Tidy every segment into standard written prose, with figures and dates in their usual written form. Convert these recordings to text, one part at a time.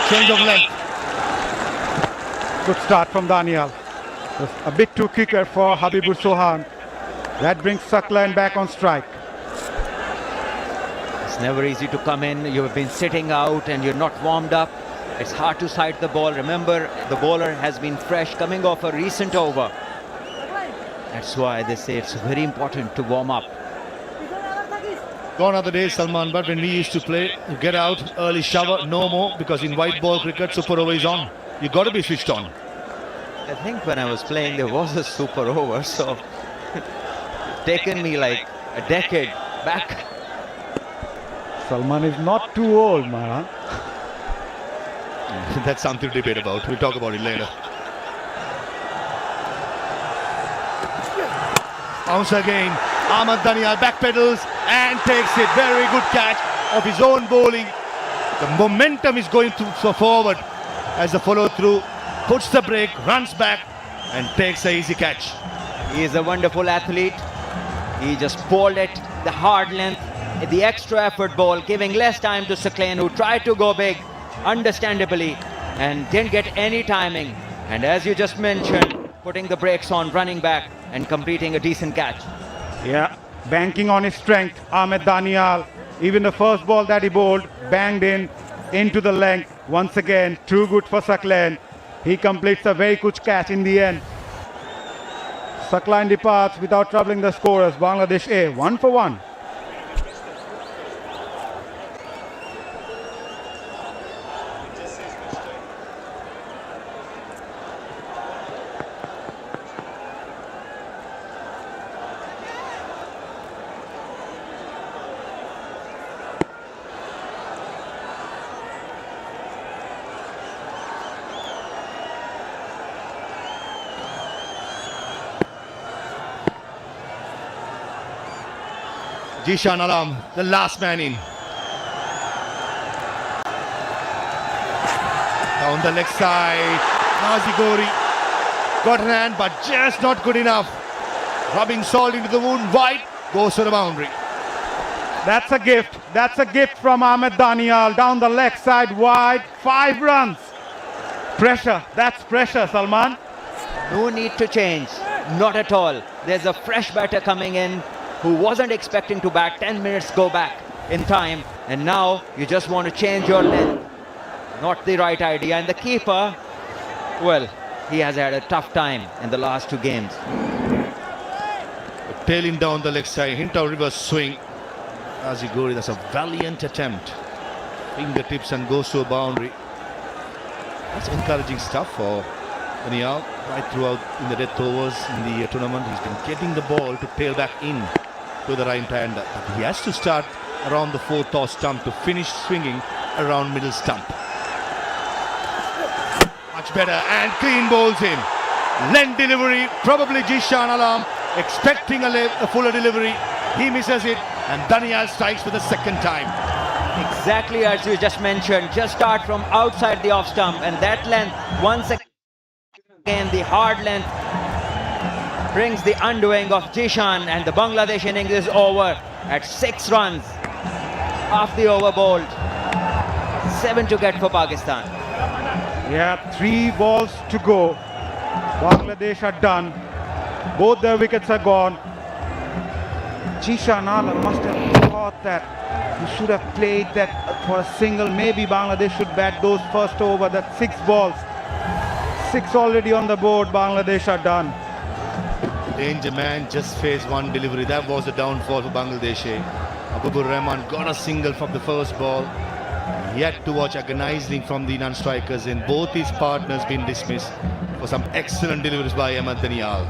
Change of length. Good start from Daniel. Was a bit too quicker for Habibur Sohan. That brings Saklan back on strike. It's never easy to come in. You've been sitting out and you're not warmed up. It's hard to sight the ball. Remember, the bowler has been fresh, coming off a recent over. That's why they say it's very important to warm up. Gone are the days, Salman, but when we used to play, you get out, early shower, no more, because in white ball cricket, super over is on. You got to be switched on. I think when I was playing, there was a super over, so taken me like a decade back. Salman is not too old, man. That's something to debate about. We'll talk about it later. Bounce again. Ahmed Danial backpedals and takes it. Very good catch of his own bowling. The momentum is going forward as the follow through puts the break, runs back and takes an easy catch. He is a wonderful athlete. He just bowled it, the hard length, the extra effort ball, giving less time to Saklan, who tried to go big, understandably, and didn't get any timing. And as you just mentioned, putting the brakes on, running back and completing a decent catch. Yeah, banking on his strength, Ahmed Danial. Even the first ball that he bowled, banged into the length. Once again, too good for Saklan. He completes a very good catch in the end. Saklan departs without troubling the scorers. Bangladesh A, 1 for 1. Jishan Alam, the last man in. Down the leg side, Nazigori got an hand but just not good enough. Rubbing salt into the wound, wide, goes to the boundary. That's a gift. That's a gift from Ahmed Danial. Down the leg side, wide, 5 runs. Pressure, that's pressure, Salman. No need to change, not at all. There's a fresh batter coming in who wasn't expecting to bat. 10 minutes go back in time, and now you just want to change your length. Not the right idea. And the keeper, well, he has had a tough time in the last 2 games. Tailing down the leg side, hint of reverse swing. Nazigori, that's a valiant attempt. Fingertips and goes to a boundary. That's encouraging stuff for Danial. Right throughout in the death overs in the tournament, he's been getting the ball to tail back in to the right hander. But he has to start around the 4th off stump to finish swinging around middle stump. Much better and clean bowls in. Length delivery, probably Jishan Alam expecting a fuller delivery. He misses it and Danial strikes for the 2nd time. Exactly as you just mentioned, just start from outside the off stump, and that length, once again the hard length, brings the undoing of Jishan, and the Bangladesh innings is over at 6 runs. Half the over bowled, 7 to get for Pakistan. Yeah, 3 balls to go. Bangladesh are done. Both their wickets are gone. Jishan Alam must have thought that he should have played that for a single. Maybe Bangladesh should bat those first over, that 6 balls. 6 already on the board. Bangladesh are done. Danger man just faced 1 delivery. That was the downfall for Bangladesh. Habibur Rahman got a single from the first ball. Yet to watch agonizing from the non-strikers, and both his partners been dismissed for some excellent deliveries by Ahmed Danial.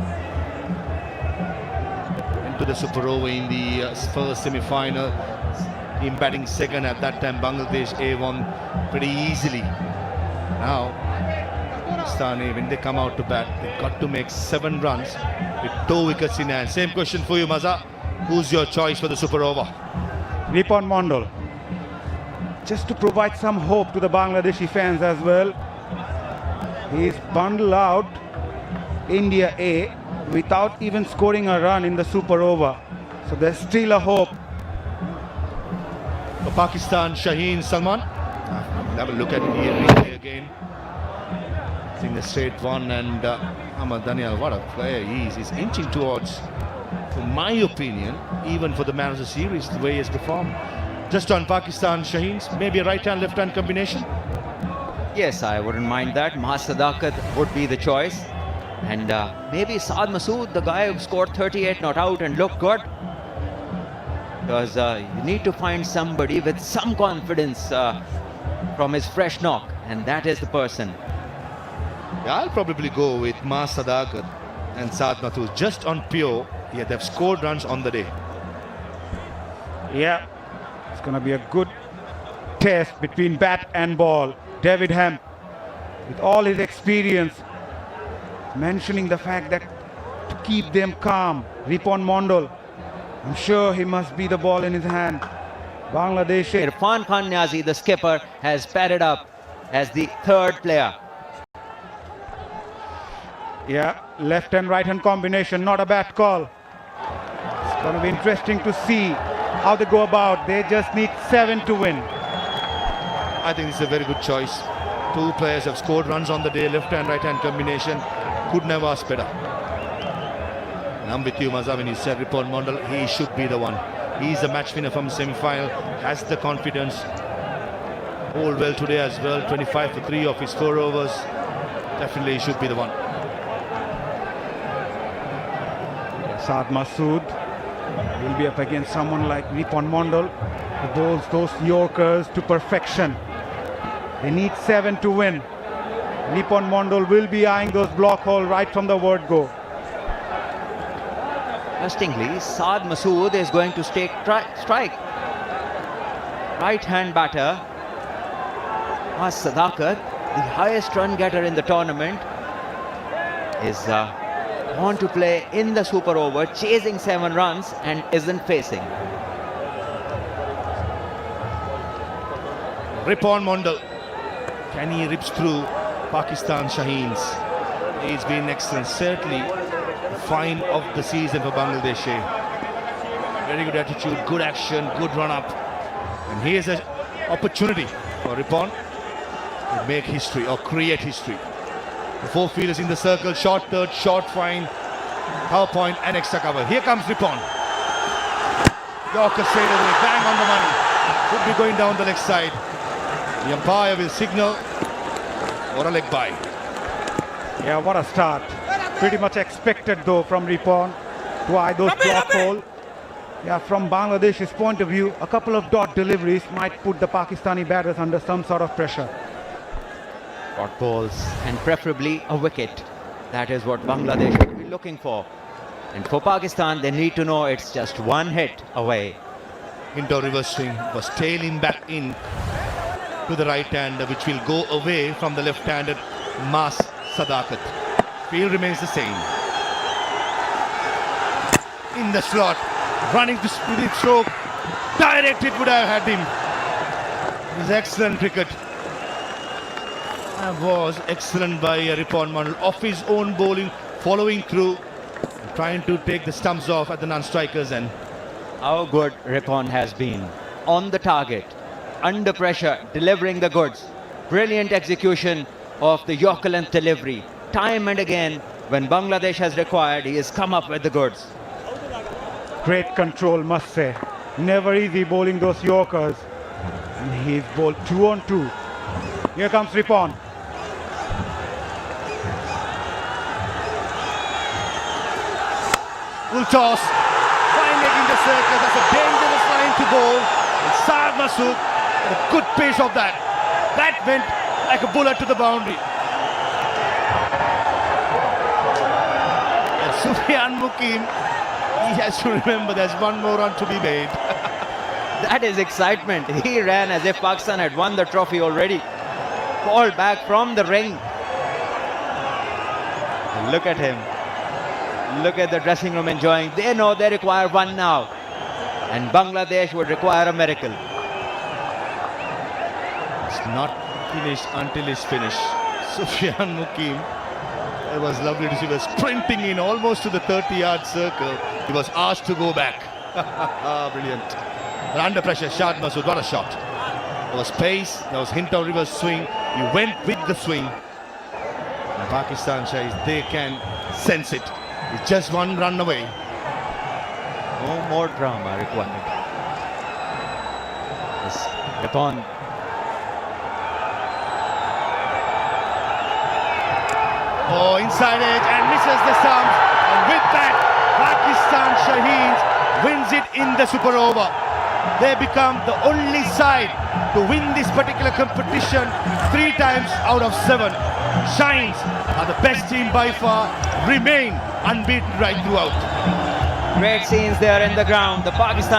Into the super over in the first semi-final. Him batting 2nd at that time. Bangladesh A won pretty easily. Now Pakistani, when they come out to bat, they've got to make 7 runs with 2 wickets in hand. Same question for you, Maza. Who's your choice for the super over? Ripon Mondal. Just to provide some hope to the Bangladeshi fans as well. He's bundled out India A without even scoring a run in the super over. So there's still a hope. For Pakistan, Shaheen Salman. Have a look at it here again. I think the straight one, and Ahmed Daniel, what a player he is. He's inching towards, in my opinion, even for the man of the series, the way he has performed. Just on Pakistan, Shaheen's, maybe a right-hand, left-hand combination. Yes, I wouldn't mind that. Mahas Sadakat would be the choice. And maybe Saad Masood, the guy who scored 38 not out and looked good. Because you need to find somebody with some confidence from his fresh knock. And that is the person. Yeah, I'll probably go with Mahas Sadakat and Saad Masood just on pure. Yeah, they've scored runs on the day. Yeah, it's going to be a good test between bat and ball. David Hemp, with all his experience, mentioning the fact that to keep them calm, Ripon Mondal, I'm sure he must be the ball in his hand. Bangladesh. Irfan Khan Niazi, the skipper, has padded up as the third player. Yeah, left and right hand combination, not a bad call. It's going to be interesting to see how they go about. They just need 7 to win. I think it's a very good choice. Two players have scored runs on the day, left and right hand combination. Could never ask better. And I'm with you, Mazza, when you said Ripon Mondal, he should be the one. He's the match winner from semi-final, has the confidence. Bowled well today as well, 25 for 3 of his 4 overs. Definitely he should be the one. Saad Masood will be up against someone like Ripon Mondal, who bowls those Yorkers to perfection. They need 7 to win. Ripon Mondal will be eyeing those block hole right from the word go. Interestingly, Saad Masood is going to strike. Right-hand batter. Mahas Sadakat, the highest run getter in the tournament, is on to play in the super over, chasing 7 runs and isn't facing. Ripon Mondal, can he rips through Pakistan Shaheens? He's been excellent, certainly the find of the season for Bangladesh. Very good attitude, good action, good run up, and here's an opportunity for Ripon to make history or create history. The 4 fielders in the circle, short third, short fine, power point and extra cover. Here comes Ripon. Yorker straight away, bang on the money. Could be going down the leg side. The umpire will signal for a leg by. Yeah, what a start. Pretty much expected though from Ripon to eye those block hole. Yeah, from Bangladesh's point of view, a couple of dot deliveries might put the Pakistani batters under some sort of pressure. Dot balls and preferably a wicket. That is what Bangladesh will be looking for. And for Pakistan, they need to know it's just 1 hit away. Into reverse swing was tailing back in to the right hand, which will go away from the left-handed Mahas Sadakat. Field remains the same. In the slot, running to speed stroke, direct it would have had him. It was excellent cricket. That was excellent by Ripon Mondal, off his own bowling, following through, trying to take the stumps off at the non-strikers end. How good Ripon has been. On the target, under pressure, delivering the goods. Brilliant execution of the Yorker length delivery. Time and again, when Bangladesh has required, he has come up with the goods. Great control, must say. Never easy bowling those Yorkers. And he's bowled 2 on 2. Here comes Ripon. Full toss, fine leg in the circle. That's a dangerous line to bowl. And Saad Masood, a good pace of that. That went like a bullet to the boundary. And Sufyan Mukim, he has to remember there's 1 more run to be made. That is excitement. He ran as if Pakistan had won the trophy already. Ball back from the ring. Look at him. Look at the dressing room enjoying. They know they require 1 now. And Bangladesh would require a miracle. It's not finished until it's finished. Sufyan Mukim, it was lovely to see him sprinting in almost to the 30-yard circle. He was asked to go back. Brilliant. But under pressure, Saad Masood, what a shot. There was pace, there was hint of reverse swing. He went with the swing. And Pakistan Shahis, they can sense it. It's just one run away. No more drama required. Yes, get on. Oh, inside edge and misses the stumps. And with that, Pakistan Shaheen wins it in the super over. They become the only side to win this particular competition 3 times out of 7. Shahins are the best team by far, remain unbeaten right throughout. Great scenes there in the ground. The Pakistan